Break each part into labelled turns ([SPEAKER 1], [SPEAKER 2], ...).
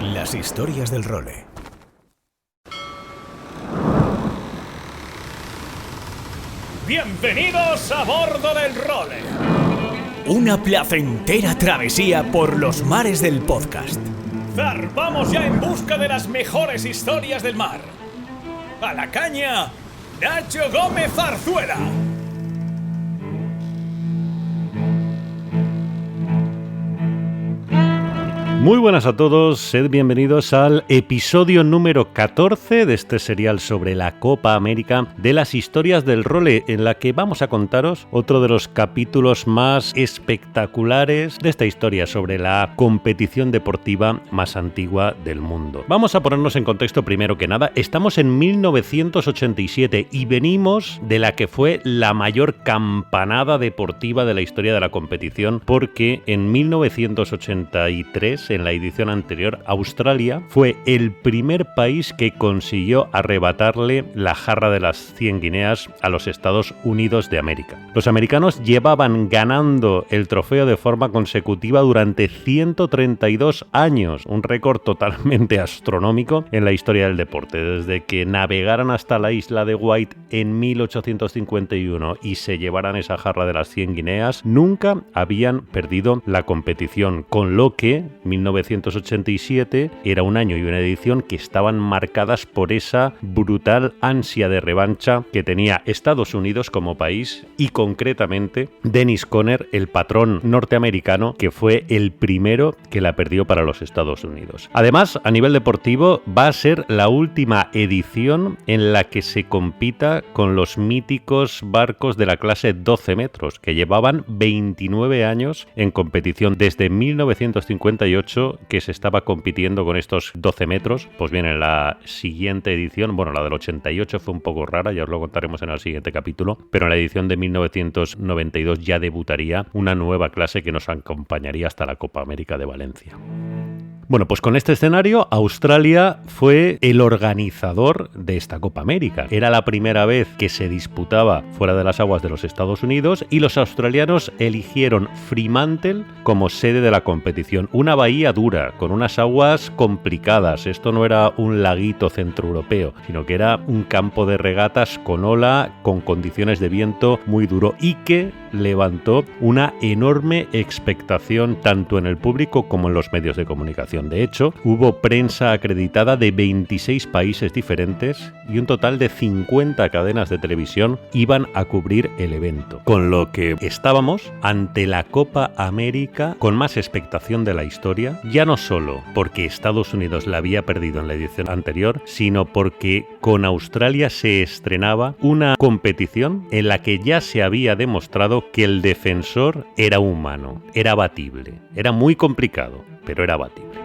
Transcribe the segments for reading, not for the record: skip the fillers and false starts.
[SPEAKER 1] Las historias del Role.
[SPEAKER 2] ¡Bienvenidos a bordo del Role!
[SPEAKER 1] Una placentera travesía por los mares del podcast.
[SPEAKER 2] ¡Zarpamos ya en busca de las mejores historias del mar! ¡A la caña, Nacho Gómez Zarzuela!
[SPEAKER 3] Muy buenas a todos, sed bienvenidos al episodio número 14 de este serial sobre la Copa América de las historias del Role, en la que vamos a contaros otro de los capítulos más espectaculares de esta historia sobre la competición deportiva más antigua del mundo. Vamos a ponernos en contexto primero que nada. Estamos en 1987 y venimos de la que fue la mayor campanada deportiva de la historia de la competición, porque en 1983, en la edición anterior, Australia fue el primer país que consiguió arrebatarle la jarra de las 100 guineas a los Estados Unidos de América. Los americanos llevaban ganando el trofeo de forma consecutiva durante 132 años, un récord totalmente astronómico en la historia del deporte. Desde que navegaran hasta la isla de White en 1851 y se llevaran esa jarra de las 100 guineas, nunca habían perdido la competición, con lo que 1987 era un año y una edición que estaban marcadas por esa brutal ansia de revancha que tenía Estados Unidos como país y concretamente Dennis Conner, el patrón norteamericano, que fue el primero que la perdió para los Estados Unidos. Además, a nivel deportivo, va a ser la última edición en la que se compita con los míticos barcos de la clase 12 metros, que llevaban 29 años en competición desde 1958, que se estaba compitiendo con estos 12 metros. Pues bien, en la siguiente edición, bueno, la del 88 fue un poco rara, ya os lo contaremos en el siguiente capítulo, pero en la edición de 1992 ya debutaría una nueva clase que nos acompañaría hasta la Copa América de Valencia. Bueno, pues con este escenario, Australia fue el organizador de esta Copa América. Era la primera vez que se disputaba fuera de las aguas de los Estados Unidos y los australianos eligieron Fremantle como sede de la competición. Una bahía dura, con unas aguas complicadas. Esto no era un laguito centroeuropeo, sino que era un campo de regatas con ola, con condiciones de viento muy duro y que levantó una enorme expectación tanto en el público como en los medios de comunicación. De hecho, hubo prensa acreditada de 26 países diferentes y un total de 50 cadenas de televisión iban a cubrir el evento. Con lo que estábamos ante la Copa América con más expectación de la historia, ya no solo porque Estados Unidos la había perdido en la edición anterior, sino porque con Australia se estrenaba una competición en la que ya se había demostrado que el defensor era humano, era batible, era muy complicado, pero era batible.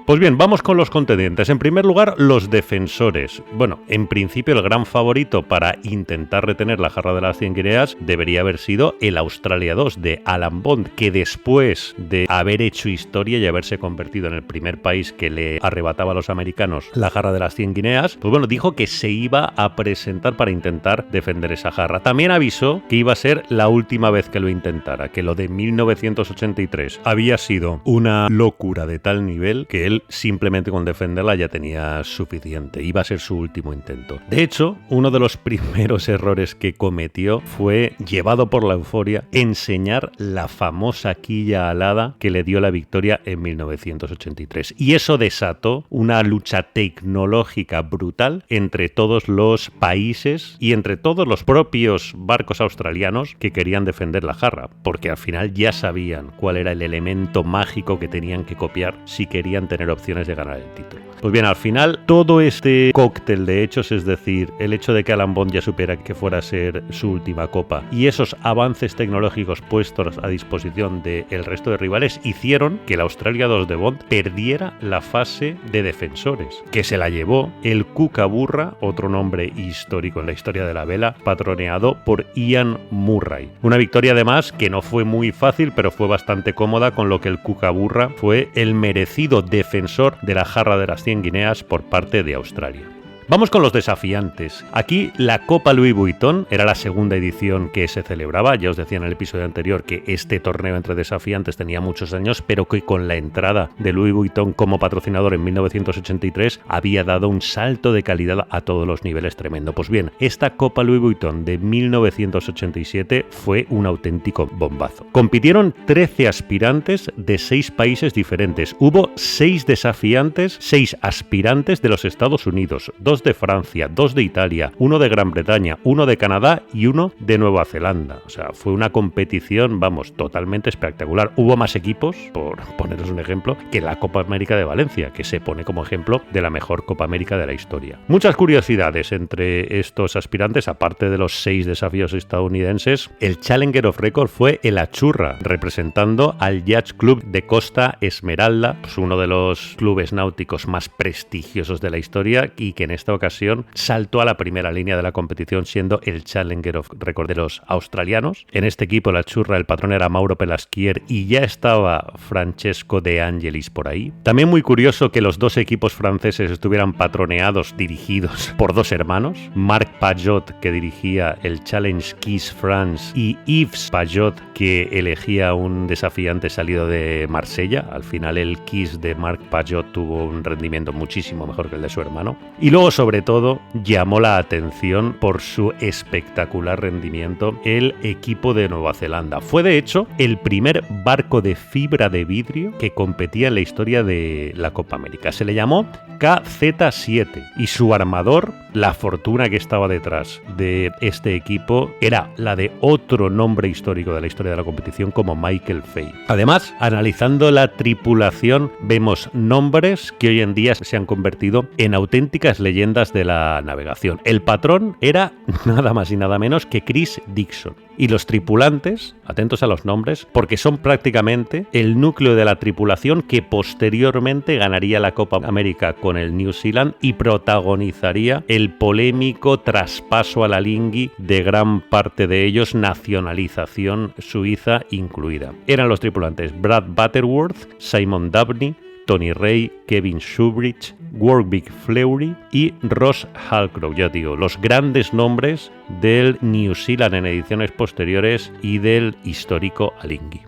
[SPEAKER 3] Pues bien, vamos con los contendientes. En primer lugar, los defensores. Bueno, en principio el gran favorito para intentar retener la jarra de las 100 guineas debería haber sido el Australia 2 de Alan Bond, que después de haber hecho historia y haberse convertido en el primer país que le arrebataba a los americanos la jarra de las 100 guineas, pues bueno, dijo que se iba a presentar para intentar defender esa jarra. También avisó que iba a ser la última vez que lo intentara, que lo de 1983 había sido una locura de tal nivel que él simplemente con defenderla ya tenía suficiente. Iba a ser su último intento. De hecho, uno de los primeros errores que cometió fue, llevado por la euforia, enseñar la famosa quilla alada que le dio la victoria en 1983. Y eso desató una lucha tecnológica brutal entre todos los países y entre todos los propios barcos australianos que querían defender la jarra, porque al final ya sabían cuál era el elemento mágico que tenían que copiar si querían tener opciones de ganar el título. Pues bien, al final, todo este cóctel de hechos, es decir, el hecho de que Alan Bond ya supiera que fuera a ser su última copa y esos avances tecnológicos puestos a disposición del resto de rivales, hicieron que el Australia 2 de Bond perdiera la fase de defensores, que se la llevó el Kookaburra, otro nombre histórico en la historia de la vela, patroneado por Ian Murray. Una victoria además que no fue muy fácil, pero fue bastante cómoda, con lo que el Kookaburra fue el merecido defensor de la jarra de las 100 guineas por parte de Australia. Vamos con los desafiantes. Aquí la Copa Louis Vuitton era la segunda edición que se celebraba. Ya os decía en el episodio anterior que este torneo entre desafiantes tenía muchos años, pero que con la entrada de Louis Vuitton como patrocinador en 1983 había dado un salto de calidad a todos los niveles tremendo. Pues bien, esta Copa Louis Vuitton de 1987 fue un auténtico bombazo. Compitieron 13 aspirantes de 6 países diferentes. Hubo 6 desafiantes, 6 aspirantes de los Estados Unidos, 2 de Francia, 2 de Italia, 1 de Gran Bretaña, 1 de Canadá y 1 de Nueva Zelanda. O sea, fue una competición, vamos, totalmente espectacular. Hubo más equipos, por poneros un ejemplo, que la Copa América de Valencia, que se pone como ejemplo de la mejor Copa América de la historia. Muchas curiosidades entre estos aspirantes, aparte de los 6 desafíos estadounidenses. El Challenger of Record fue el Achurra, representando al Yacht Club de Costa Esmeralda, pues uno de los clubes náuticos más prestigiosos de la historia y que en esta ocasión saltó a la primera línea de la competición siendo el Challenger of Record de los australianos. En este equipo, la Churra, el patrón era Mauro Pelasquier y ya estaba Francesco De Angelis por ahí. También muy curioso que los 2 equipos franceses estuvieran patroneados, dirigidos por 2 hermanos, Marc Pajot, que dirigía el Challenge Kiss France, y Yves Pajot, que elegía un desafiante salido de Marsella. Al final el Kiss de Marc Pajot tuvo un rendimiento muchísimo mejor que el de su hermano. Y luego, sobre todo, llamó la atención por su espectacular rendimiento el equipo de Nueva Zelanda. Fue, de hecho, el primer barco de fibra de vidrio que competía en la historia de la Copa América. Se le llamó KZ7 y su armador, la fortuna que estaba detrás de este equipo, era la de otro nombre histórico de la historia de la competición como Michael Fay. Además, analizando la tripulación, vemos nombres que hoy en día se han convertido en auténticas leyendas de la navegación. El patrón era nada más y nada menos que Chris Dixon. Y los tripulantes, atentos a los nombres, porque son prácticamente el núcleo de la tripulación que posteriormente ganaría la Copa América con el New Zealand y protagonizaría el polémico traspaso a la Lingui de gran parte de ellos, nacionalización suiza incluida. Eran los tripulantes Brad Butterworth, Simon Dabney, Tony Ray, Kevin Shubridge, Warwick Fleury y Ross Halcrow. Ya digo, los grandes nombres del New Zealand en ediciones posteriores y del histórico Alinghi.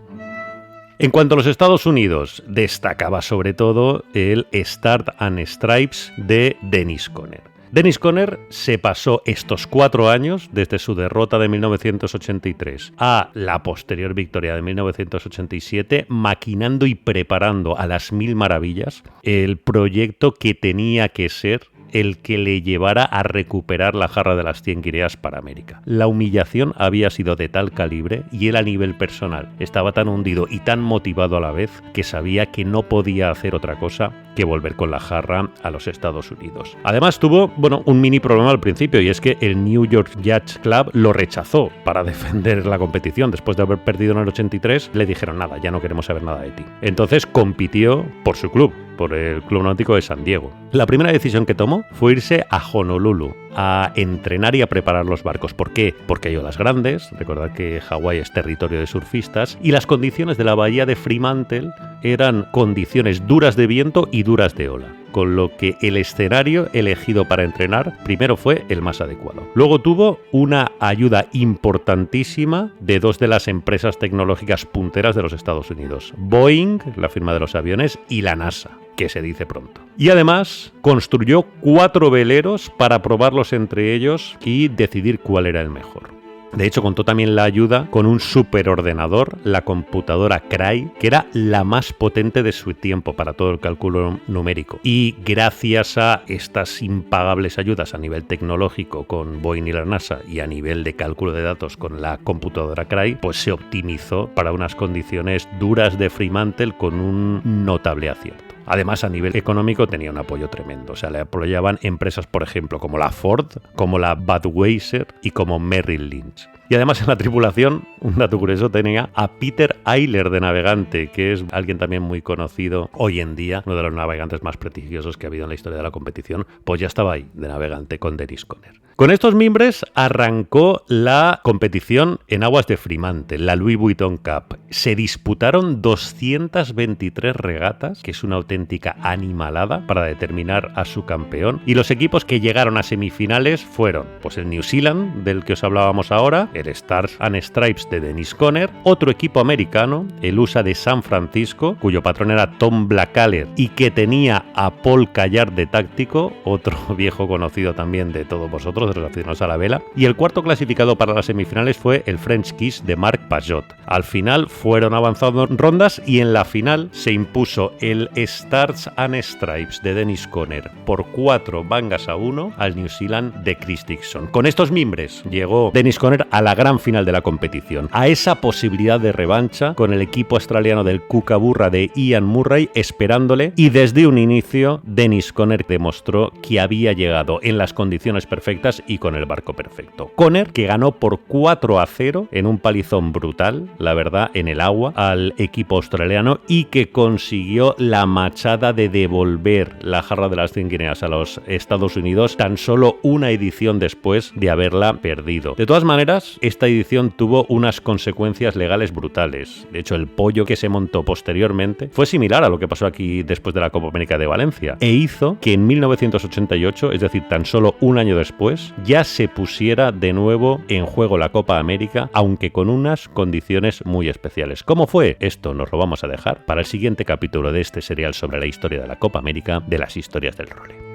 [SPEAKER 3] En cuanto a los Estados Unidos, destacaba sobre todo el Stars and Stripes de Dennis Conner. Dennis Conner se pasó estos 4 años, desde su derrota de 1983 a la posterior victoria de 1987, maquinando y preparando a las 1000 maravillas el proyecto que tenía que ser el que le llevara a recuperar la jarra de las 100 guineas para América. La humillación había sido de tal calibre y él a nivel personal estaba tan hundido y tan motivado a la vez que sabía que no podía hacer otra cosa que volver con la jarra a los Estados Unidos. Además tuvo, un mini problema al principio, y es que el New York Yacht Club lo rechazó para defender la competición. Después de haber perdido en el 83, le dijeron nada, ya no queremos saber nada de ti. Entonces compitió por su club, por el Club Náutico de San Diego. La primera decisión que tomó fue irse a Honolulu a entrenar y a preparar los barcos. ¿Por qué? Porque hay olas grandes, recordad que Hawái es territorio de surfistas, y las condiciones de la bahía de Fremantle eran condiciones duras de viento y duras de ola, con lo que el escenario elegido para entrenar primero fue el más adecuado. Luego tuvo una ayuda importantísima de 2 de las empresas tecnológicas punteras de los Estados Unidos, Boeing, la firma de los aviones, y la NASA, que se dice pronto. Y además construyó 4 veleros para probarlos entre ellos y decidir cuál era el mejor. De hecho, contó también la ayuda con un superordenador, la computadora Cray, que era la más potente de su tiempo para todo el cálculo numérico. Y gracias a estas impagables ayudas a nivel tecnológico con Boeing y la NASA y a nivel de cálculo de datos con la computadora Cray, pues se optimizó para unas condiciones duras de Fremantle con un notable acierto. Además, a nivel económico tenía un apoyo tremendo. O sea, le apoyaban empresas, por ejemplo, como la Ford, como la Budweiser y como Merrill Lynch. Y además en la tripulación, un dato curioso, tenía a Peter Ayler de navegante, que es alguien también muy conocido hoy en día, uno de los navegantes más prestigiosos que ha habido en la historia de la competición, pues ya estaba ahí de navegante con Dennis Conner. Con estos mimbres arrancó la competición en aguas de Fremantle, la Louis Vuitton Cup. Se disputaron 223 regatas, que es una auténtica animalada para determinar a su campeón. Y los equipos que llegaron a semifinales fueron pues el New Zealand, del que os hablábamos ahora, el Stars and Stripes de Dennis Conner, otro equipo americano, el USA de San Francisco, cuyo patrón era Tom Blackadder y que tenía a Paul Callard de táctico, otro viejo conocido también de todos vosotros, de los aficionados a la vela, y el cuarto clasificado para las semifinales fue el French Kiss de Marc Pajot. Al final fueron avanzando rondas y en la final se impuso el Stars and Stripes de Dennis Conner por 4 bangas a 1 al New Zealand de Chris Dixon. Con estos mimbres llegó Dennis Conner a la gran final de la competición, a esa posibilidad de revancha con el equipo australiano del Kookaburra de Ian Murray esperándole, y desde un inicio Dennis Conner demostró que había llegado en las condiciones perfectas y con el barco perfecto. Conner, que ganó por 4-0 en un palizón brutal, la verdad, en el agua al equipo australiano, y que consiguió la machada de devolver la jarra de las 100 guineas a los Estados Unidos tan solo una edición después de haberla perdido. De todas maneras, esta edición tuvo unas consecuencias legales brutales. De hecho, el pollo que se montó posteriormente fue similar a lo que pasó aquí después de la Copa América de Valencia, e hizo que en 1988, es decir, tan solo un año después, ya se pusiera de nuevo en juego la Copa América, aunque con unas condiciones muy especiales. ¿Cómo fue? Esto nos lo vamos a dejar para el siguiente capítulo de este serial sobre la historia de la Copa América, de las historias del role.